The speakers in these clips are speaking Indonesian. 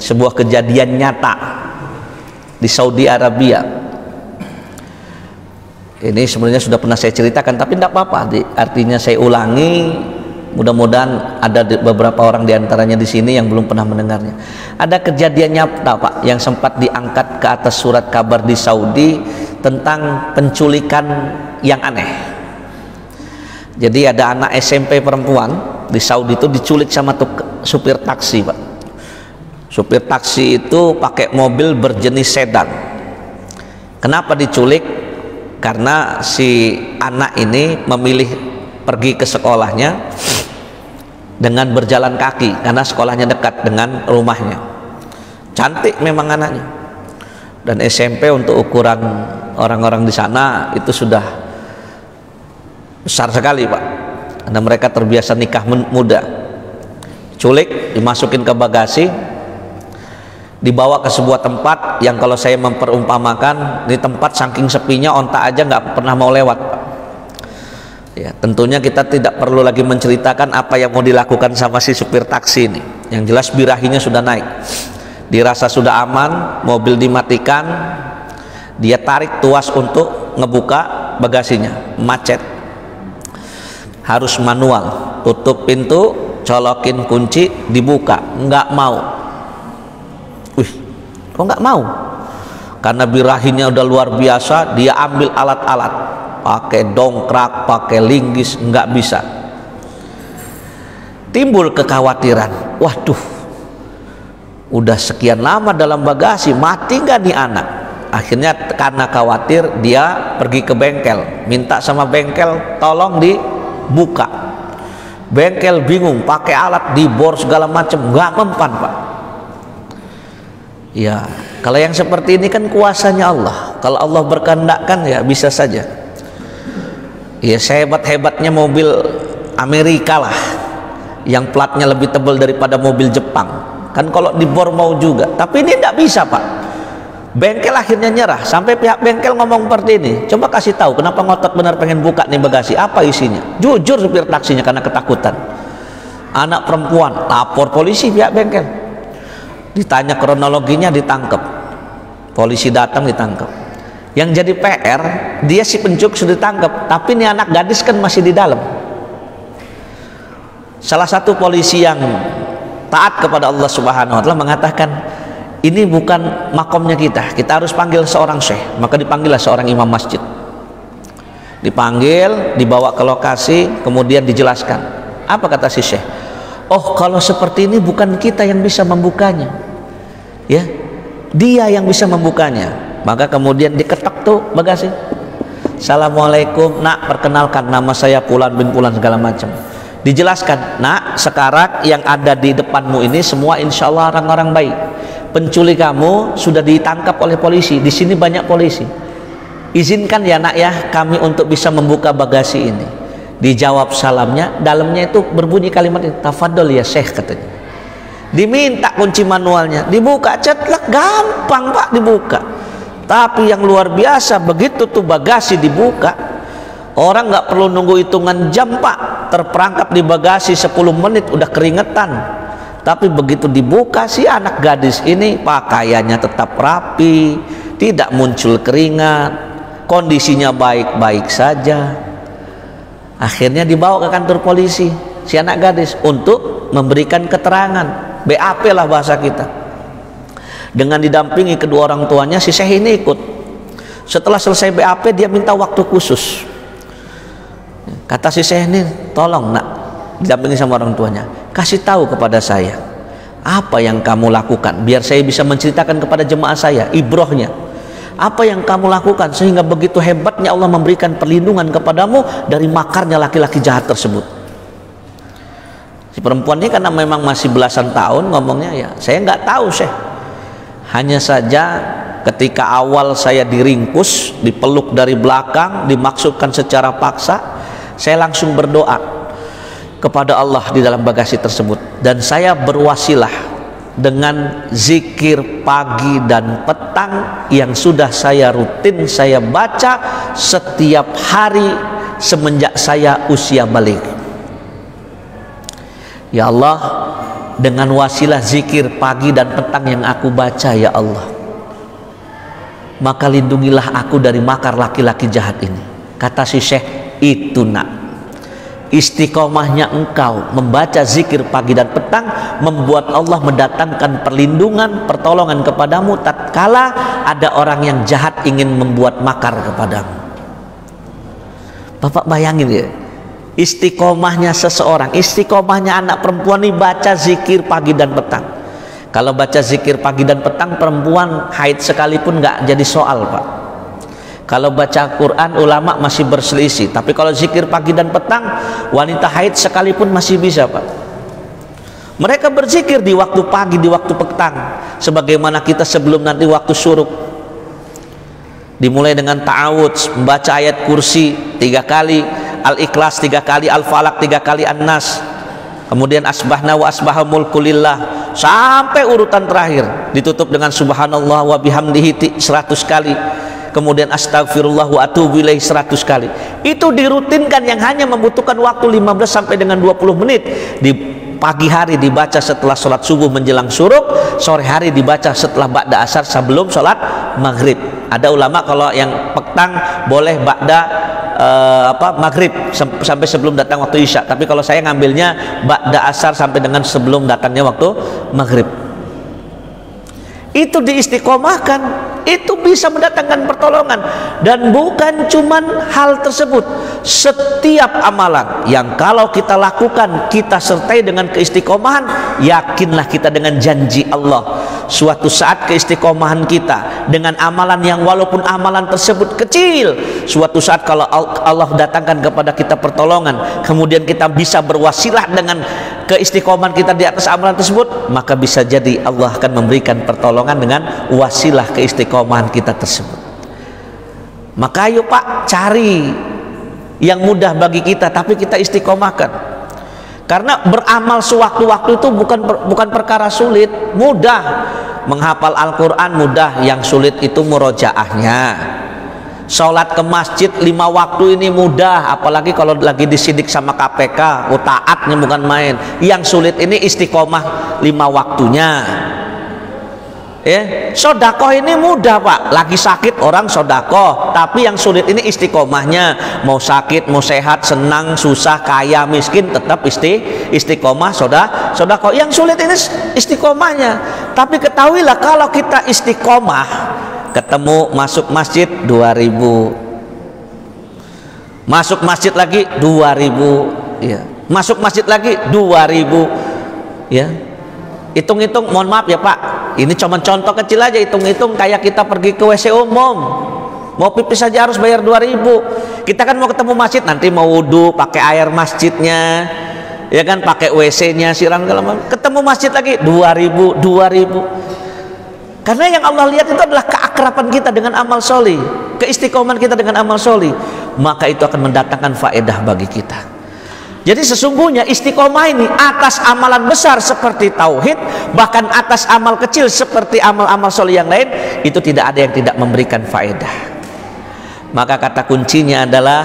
sebuah kejadian nyata di Saudi Arabia. Ini sebenarnya sudah pernah saya ceritakan, tapi tidak apa-apa, artinya saya ulangi. Mudah-mudahan ada beberapa orang diantaranya di sini yang belum pernah mendengarnya. Ada kejadian nyata, Pak, yang sempat diangkat ke atas surat kabar di Saudi tentang penculikan yang aneh. Jadi ada anak SMP perempuan di Saudi itu diculik sama supir taksi, Pak. Supir taksi itu pakai mobil berjenis sedan. Kenapa diculik? Karena si anak ini memilih pergi ke sekolahnya dengan berjalan kaki karena sekolahnya dekat dengan rumahnya. Cantik memang anaknya, dan SMP untuk ukuran orang-orang di sana itu sudah besar sekali, Pak, karena mereka terbiasa nikah muda. Culik, dimasukin ke bagasi, dibawa ke sebuah tempat yang kalau saya memperumpamakan, di tempat saking sepinya onta aja nggak pernah mau lewat, Pak. Ya, tentunya kita tidak perlu lagi menceritakan apa yang mau dilakukan sama si supir taksi ini. Yang jelas birahinya sudah naik, dirasa sudah aman, mobil dimatikan, dia tarik tuas untuk ngebuka bagasinya, macet, harus manual, tutup pintu, colokin kunci, dibuka, nggak mau. Kok nggak mau? Karena birahinya udah luar biasa, dia ambil alat-alat, pakai dongkrak, pakai linggis, nggak bisa. Timbul kekhawatiran, waduh, udah sekian lama dalam bagasi, mati nggak nih anak? Akhirnya karena khawatir, dia pergi ke bengkel, minta sama bengkel tolong dibuka. Bengkel bingung, pakai alat, dibor segala macam, nggak mempan, Pak. Ya, kalau yang seperti ini kan kuasanya Allah. Kalau Allah berkehendakkan ya bisa saja. Ya, sehebat-hebatnya mobil Amerika lah, yang platnya lebih tebal daripada mobil Jepang. Kan kalau dibor mau juga. Tapi ini tidak bisa, Pak. Bengkel akhirnya nyerah. Sampai pihak bengkel ngomong seperti ini, coba kasih tahu kenapa ngotot benar pengen buka nih bagasi, apa isinya? Jujur supir taksinya karena ketakutan. Anak perempuan, lapor polisi pihak bengkel. Ditanya kronologinya, ditangkap. Polisi datang, ditangkap. Yang jadi PR, dia si pencuri sudah ditangkap, tapi ini anak gadis kan masih di dalam. Salah satu polisi yang taat kepada Allah Subhanahu wa Ta'ala mengatakan, ini bukan makomnya kita harus panggil seorang syekh. Maka dipanggillah seorang imam masjid. Dipanggil, dibawa ke lokasi, kemudian dijelaskan. Apa kata si syekh? Oh, kalau seperti ini bukan kita yang bisa membukanya, ya, dia yang bisa membukanya. Maka kemudian diketok tuh bagasi. Assalamualaikum, nak, perkenalkan nama saya Fulan bin Fulan, segala macam. Dijelaskan, nak, sekarang yang ada di depanmu ini semua insya Allah orang-orang baik. Penculik kamu sudah ditangkap oleh polisi. Di sini banyak polisi. Izinkan ya, nak, ya, kami untuk bisa membuka bagasi ini. Dijawab salamnya, dalamnya itu berbunyi kalimat ini, tafadhol ya syekh, katanya. Diminta kunci manualnya, dibuka, cetlek, gampang, Pak, dibuka. Tapi yang luar biasa, begitu tuh bagasi dibuka, orang nggak perlu nunggu hitungan jam, Pak, terperangkap di bagasi 10 menit udah keringetan. Tapi begitu dibuka, si anak gadis ini pakaiannya tetap rapi, tidak muncul keringat, kondisinya baik-baik saja. Akhirnya dibawa ke kantor polisi si anak gadis untuk memberikan keterangan, BAP lah bahasa kita. Dengan didampingi kedua orang tuanya, si syekh ini ikut. Setelah selesai BAP, dia minta waktu khusus. Kata si syekh ini, tolong, nak, didampingi sama orang tuanya, kasih tahu kepada saya apa yang kamu lakukan, biar saya bisa menceritakan kepada jemaah saya ibrohnya. Apa yang kamu lakukan sehingga begitu hebatnya Allah memberikan perlindungan kepadamu dari makarnya laki-laki jahat tersebut. Si perempuan ini karena memang masih belasan tahun ngomongnya, ya saya nggak tahu, Syekh. Hanya saja ketika awal saya diringkus, dipeluk dari belakang, dimaksudkan secara paksa, saya langsung berdoa kepada Allah di dalam bagasi tersebut, dan saya berwasilah dengan zikir pagi dan petang yang sudah saya rutin saya baca setiap hari semenjak saya usia balik. Ya Allah, dengan wasilah zikir pagi dan petang yang aku baca ya Allah, maka lindungilah aku dari makar laki-laki jahat ini. Kata si Syekh, itu nak, istiqomahnya engkau membaca zikir pagi dan petang membuat Allah mendatangkan perlindungan, pertolongan kepadamu tatkala ada orang yang jahat ingin membuat makar kepadamu. Bapak bayangin ya, istiqomahnya seseorang, istiqomahnya anak perempuan ini baca zikir pagi dan petang. Kalau baca zikir pagi dan petang, perempuan haid sekalipun nggak jadi soal, Pak. Kalau baca Quran, ulama masih berselisih. Tapi kalau zikir pagi dan petang, wanita haid sekalipun masih bisa, Pak. Mereka berzikir di waktu pagi, di waktu petang, sebagaimana kita sebelum nanti waktu syuruk. Dimulai dengan ta'awudz, membaca ayat kursi 3 kali, Al-Ikhlas 3 kali, Al-Falaq 3 kali, An-Nas, kemudian asbahna wa asbaha mulku lillah, sampai urutan terakhir ditutup dengan subhanallah wa bihamdihi 100 kali, kemudian astagfirullah wa atubu ilaih 100 kali. Itu dirutinkan, yang hanya membutuhkan waktu 15 sampai dengan 20 menit. Di pagi hari dibaca setelah sholat subuh menjelang syuruk, sore hari dibaca setelah ba'da asar sebelum sholat maghrib. Ada ulama kalau yang petang boleh ba'da maghrib sampai sebelum datang waktu isya, tapi kalau saya ngambilnya ba'da asar sampai dengan sebelum datangnya waktu maghrib. Itu diistiqomahkan, itu bisa mendatangkan pertolongan. Dan bukan cuman hal tersebut, setiap amalan yang kalau kita lakukan kita sertai dengan keistiqomahan, yakinlah kita dengan janji Allah, suatu saat keistiqomahan kita dengan amalan yang walaupun amalan tersebut kecil, suatu saat kalau Allah datangkan kepada kita pertolongan, kemudian kita bisa berwasilah dengan keistiqomahan kita di atas amalan tersebut, maka bisa jadi Allah akan memberikan pertolongan dengan wasilah keistiqomahan kita tersebut. Maka ayo Pak, cari yang mudah bagi kita tapi kita istiqomahkan. Karena beramal sewaktu-waktu itu bukan perkara sulit, mudah. Menghafal Al-Quran mudah, yang sulit itu murojaahnya. Sholat ke masjid 5 waktu ini mudah, apalagi kalau lagi disidik sama KPK, taatnya bukan main. Yang sulit ini istiqomah 5 waktunya. Sodakoh ini mudah Pak, lagi sakit orang sodakoh, tapi yang sulit ini istiqomahnya. Mau sakit, mau sehat, senang, susah, kaya, miskin, tetap istiqomah sodakoh. Yang sulit ini istiqomahnya. Tapi ketahuilah kalau kita istiqomah, ketemu masuk masjid 2000, masuk masjid lagi 2000, ya. Masuk masjid lagi 2000, ya. Hitung-hitung, mohon maaf ya Pak, ini cuma contoh kecil aja, hitung-hitung kayak kita pergi ke WC umum, mau pipis saja harus bayar 2000. Kita kan mau ketemu masjid, nanti mau wudhu pakai air masjidnya, ya kan, pakai WC-nya, siram segala macam. Ketemu masjid lagi 2000. Karena yang Allah lihat itu adalah keakraban kita dengan amal sholih, keistiqomahan kita dengan amal sholih, maka itu akan mendatangkan faedah bagi kita. Jadi sesungguhnya istiqomah ini atas amalan besar seperti tauhid, bahkan atas amal kecil seperti amal-amal sholih yang lain, itu tidak ada yang tidak memberikan faedah. Maka kata kuncinya adalah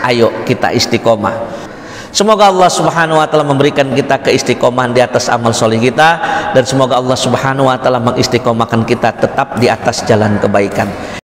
ayo kita istiqomah. Semoga Allah Subhanahu wa taala memberikan kita keistiqomahan di atas amal sholih kita, dan semoga Allah Subhanahu wa taala mengistiqomahkan kita tetap di atas jalan kebaikan.